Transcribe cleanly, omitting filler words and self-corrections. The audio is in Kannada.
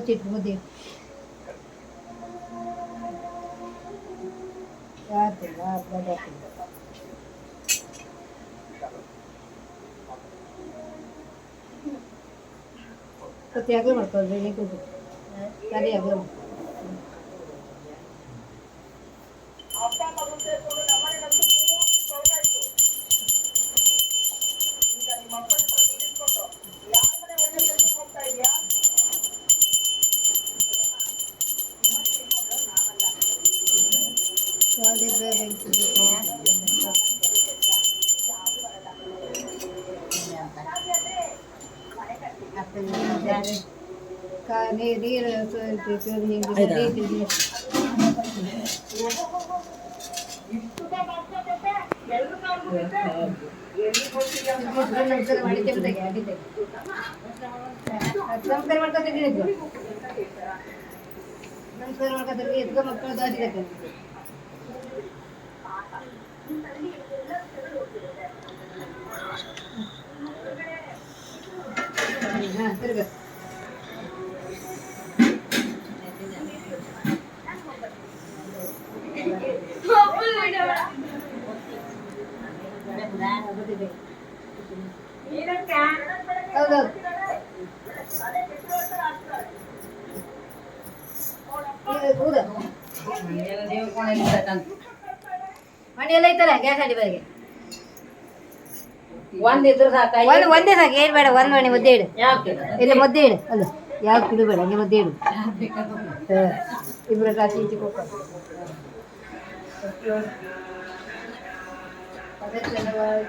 चिटमध्ये त्याग ಮಾಡ್ಕೊಳ್ಳಿ ತಲೆ ಅಗ ನೀರು ಮಕ್ಕಳು ದಾಟಿ ತಿರ್ಗ ಹೌದೌದು ಮಣಿ ಎಲ್ಲ ಐತಲ್ಲ ಗ್ಯಾಸ್ ಅಡಿ ಬಗೆ ಒಂದೇ ಸಾಕು ಏನು ಬೇಡ ಒಂದು ಮಣಿ ಮುದ್ದೆ ಇಡು ಇಲ್ಲ ಮುದ್ದೆ ಇಡು ಅಲ್ಲ ಯಾವ್ದು ಕಿಡು ಬೇಡ ಹಂಗೆ ಮುದ್ದೆ ಇಡು ಇಬ್ಬರ ಕಾಸಿ ಈಚೆ ಹೋಗ್ತಾರೆ